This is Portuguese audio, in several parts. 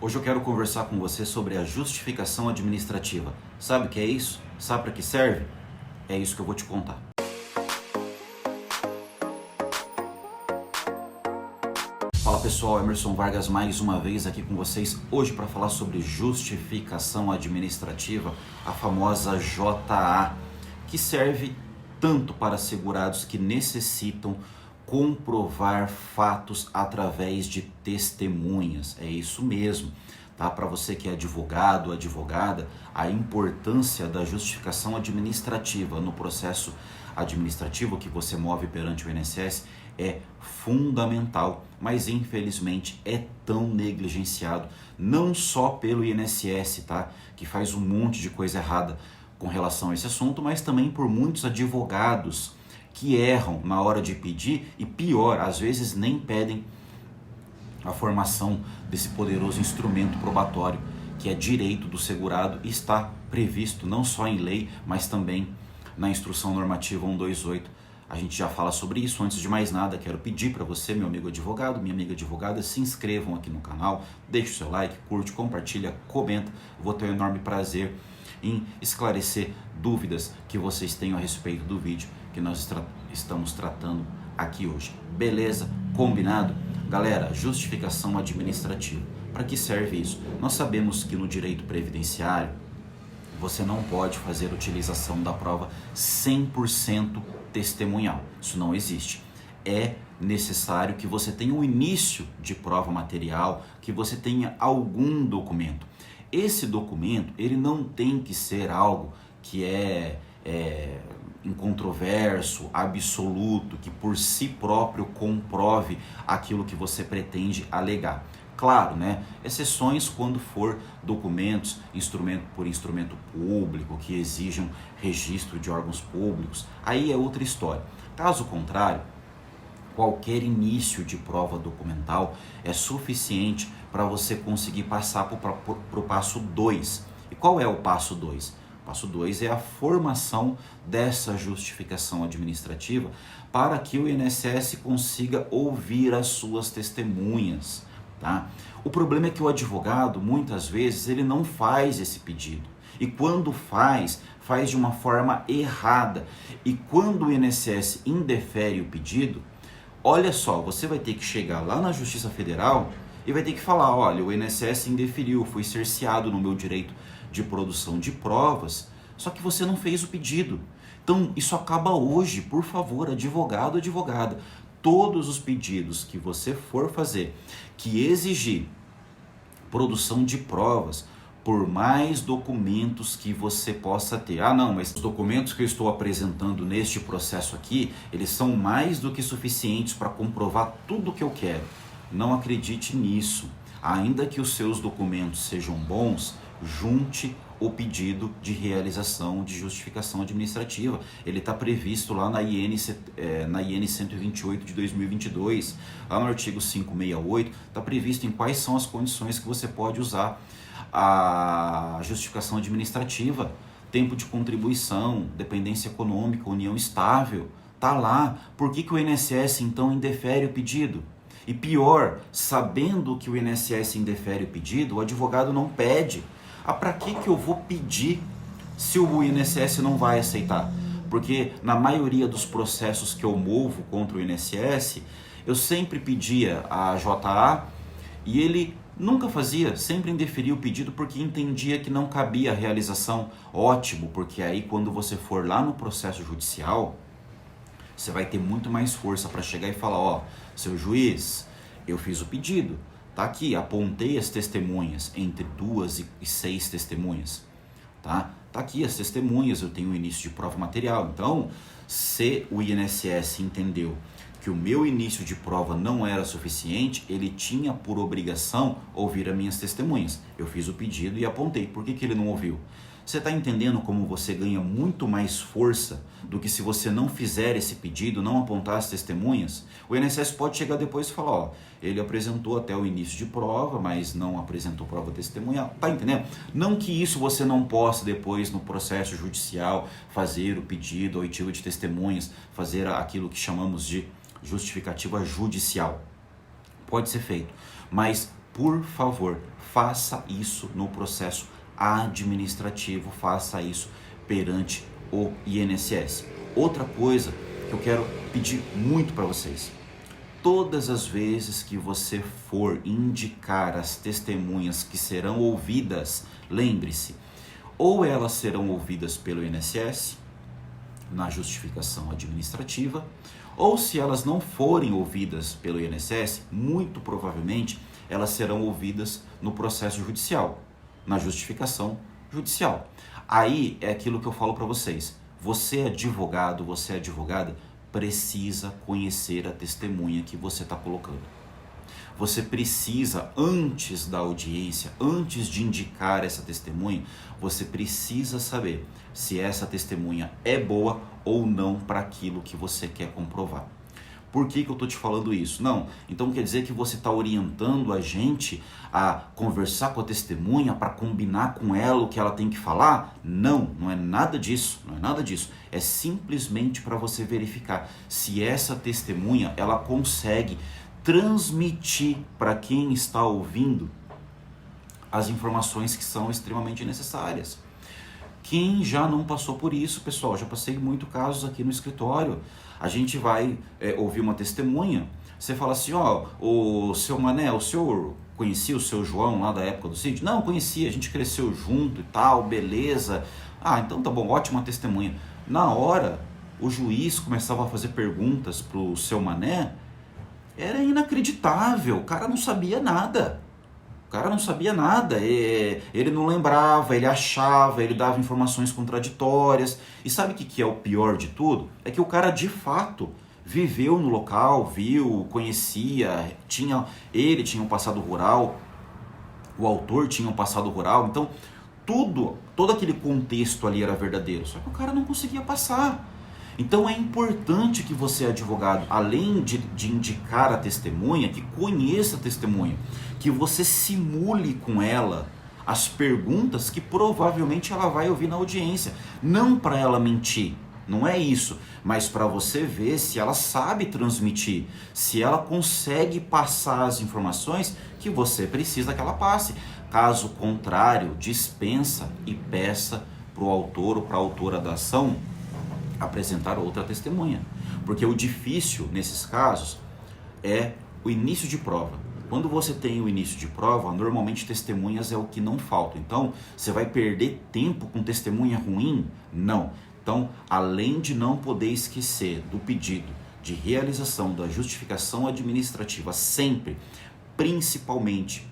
Hoje eu quero conversar com você sobre a justificação administrativa. Sabe o que é isso? Sabe para que serve? É isso que eu vou te contar. Fala pessoal, Emerson Vargas mais uma vez aqui com vocês hoje para falar sobre justificação administrativa, a famosa JA, que serve tanto para segurados que necessitam comprovar fatos através de testemunhas. É isso mesmo, tá? Para você que é advogado, advogada, a importância da justificação administrativa no processo administrativo que você move perante o INSS é fundamental, mas infelizmente é tão negligenciado, não só pelo INSS, tá? Que faz um monte de coisa errada com relação a esse assunto, mas também por muitos advogados que erram na hora de pedir e pior, às vezes nem pedem a formação desse poderoso instrumento probatório que é direito do segurado e está previsto não só em lei, mas também na Instrução Normativa 128. A gente já fala sobre isso. Antes de mais nada, quero pedir para você, meu amigo advogado, minha amiga advogada, se inscrevam aqui no canal, deixe o seu like, curte, compartilha, comenta. Vou ter um enorme prazer em esclarecer dúvidas que vocês tenham a respeito do vídeo que nós estamos tratando aqui hoje. Beleza? Combinado? Galera, justificação administrativa. Para que serve isso? Nós sabemos que no direito previdenciário você não pode fazer utilização da prova 100% testemunhal. Isso não existe. É necessário que você tenha um início de prova material, que você tenha algum documento. Esse documento, ele não tem que ser algo que é incontroverso, absoluto, que por si próprio comprove aquilo que você pretende alegar. Claro, né? Exceções quando for documentos, instrumento por instrumento público, que exijam registro de órgãos públicos, aí é outra história. Caso contrário, qualquer início de prova documental é suficiente para você conseguir passar para o passo 2. E qual é o passo 2? O passo 2 é a formação dessa justificação administrativa para que o INSS consiga ouvir as suas testemunhas. Tá? O problema é que o advogado, muitas vezes, ele não faz esse pedido. E quando faz de uma forma errada. E quando o INSS indefere o pedido, olha só, você vai ter que chegar lá na Justiça Federal e vai ter que falar, olha, o INSS indeferiu, fui cerceado no meu direito de produção de provas, só que você não fez o pedido. Então, isso acaba hoje, por favor, advogado, advogada. Todos os pedidos que você for fazer, que exigir produção de provas, por mais documentos que você possa ter. Ah, não, mas os documentos que eu estou apresentando neste processo aqui, eles são mais do que suficientes para comprovar tudo o que eu quero. Não acredite nisso. Ainda que os seus documentos sejam bons, junte o pedido de realização de justificação administrativa. Ele está previsto lá na IN 128 de 2022, lá no artigo 568, está previsto em quais são as condições que você pode usar a justificação administrativa, tempo de contribuição, dependência econômica, união estável, tá lá. Por que o INSS então indefere o pedido? E pior, sabendo que o INSS indefere o pedido, o advogado não pede. Ah, para que eu vou pedir se o INSS não vai aceitar? Porque na maioria dos processos que eu movo contra o INSS, eu sempre pedia a JA e ele nunca fazia, sempre indeferia o pedido porque entendia que não cabia a realização. Ótimo, porque aí quando você for lá no processo judicial, você vai ter muito mais força para chegar e falar, ó, seu juiz, eu fiz o pedido, tá aqui, apontei as testemunhas, entre 2 e 6 testemunhas, tá? Tá aqui as testemunhas, eu tenho o início de prova material. Então, se o INSS entendeu que o meu início de prova não era suficiente, ele tinha por obrigação ouvir as minhas testemunhas. Eu fiz o pedido e apontei. Por que ele não ouviu? Você está entendendo como você ganha muito mais força do que se você não fizer esse pedido, não apontar as testemunhas? O INSS pode chegar depois e falar, ó, ele apresentou até o início de prova, mas não apresentou prova testemunhal. Tá entendendo? Não que isso você não possa depois no processo judicial fazer o pedido oitivo de testemunhas, fazer aquilo que chamamos de justificativa judicial. Pode ser feito, mas por favor, faça isso no processo administrativo, faça isso perante o INSS. Outra coisa que eu quero pedir muito para vocês: todas as vezes que você for indicar as testemunhas que serão ouvidas, lembre-se, ou elas serão ouvidas pelo INSS na justificação administrativa, ou se elas não forem ouvidas pelo INSS, muito provavelmente elas serão ouvidas no processo judicial, na justificação judicial. Aí é aquilo que eu falo para vocês: você é advogado, você é advogada, precisa conhecer a testemunha que você está colocando. Você precisa, antes da audiência, antes de indicar essa testemunha, você precisa saber se essa testemunha é boa ou não para aquilo que você quer comprovar. Por que eu estou te falando isso? Não, então quer dizer que você está orientando a gente a conversar com a testemunha para combinar com ela o que ela tem que falar? Não, não é nada disso, não é nada disso. É simplesmente para você verificar se essa testemunha ela consegue transmitir para quem está ouvindo as informações que são extremamente necessárias. Quem já não passou por isso, pessoal? Já passei muito casos aqui no escritório. A gente vai ouvir uma testemunha, você fala assim: ó, o seu Mané, o senhor conhecia o seu João lá da época do sítio? Não, conhecia, a gente cresceu junto e tal, beleza. Ah, então tá bom, ótima testemunha. Na hora, o juiz começava a fazer perguntas pro seu Mané, era inacreditável, o cara não sabia nada. O cara não sabia nada, ele não lembrava, ele achava, ele dava informações contraditórias. E sabe o que é o pior de tudo? É que o cara de fato viveu no local, viu, conhecia, ele tinha um passado rural, o autor tinha um passado rural, então todo aquele contexto ali era verdadeiro, só que o cara não conseguia passar. Então é importante que você, advogado, além de indicar a testemunha, que conheça a testemunha, que você simule com ela as perguntas que provavelmente ela vai ouvir na audiência. Não para ela mentir, não é isso, mas para você ver se ela sabe transmitir, se ela consegue passar as informações que você precisa que ela passe. Caso contrário, dispensa e peça para o autor ou para a autora da ação apresentar outra testemunha, porque o difícil nesses casos é o início de prova. Quando você tem o início de prova, normalmente testemunhas é o que não falta. Então, você vai perder tempo com testemunha ruim? Não. Então, além de não poder esquecer do pedido de realização da justificação administrativa sempre, principalmente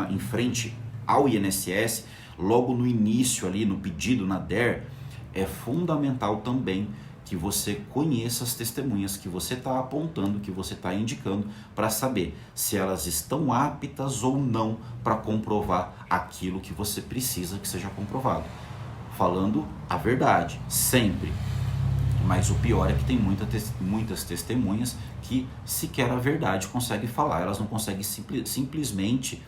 em frente ao INSS, logo no início ali no pedido na DER, é fundamental também que você conheça as testemunhas que você está apontando, que você está indicando, para saber se elas estão aptas ou não para comprovar aquilo que você precisa que seja comprovado. Falando a verdade, sempre. Mas o pior é que tem muitas testemunhas que sequer a verdade conseguem falar, elas não conseguem simplesmente...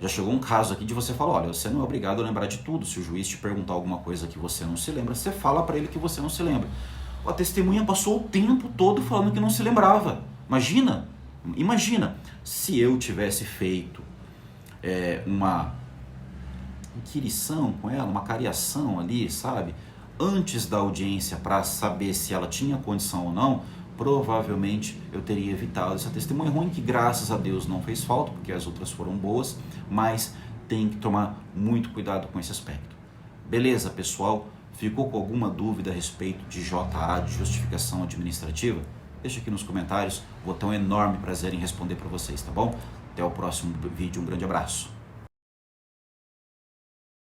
já chegou um caso aqui de você falar: olha, você não é obrigado a lembrar de tudo. Se o juiz te perguntar alguma coisa que você não se lembra, você fala para ele que você não se lembra. A testemunha passou o tempo todo falando que não se lembrava. Imagina se eu tivesse feito uma inquirição com ela, uma cariação ali, sabe, antes da audiência, para saber se ela tinha condição ou não. Provavelmente eu teria evitado essa testemunha ruim, que graças a Deus não fez falta, porque as outras foram boas, mas tem que tomar muito cuidado com esse aspecto. Beleza, pessoal? Ficou com alguma dúvida a respeito de JA, de justificação administrativa? Deixa aqui nos comentários, vou ter um enorme prazer em responder para vocês, tá bom? Até o próximo vídeo, um grande abraço.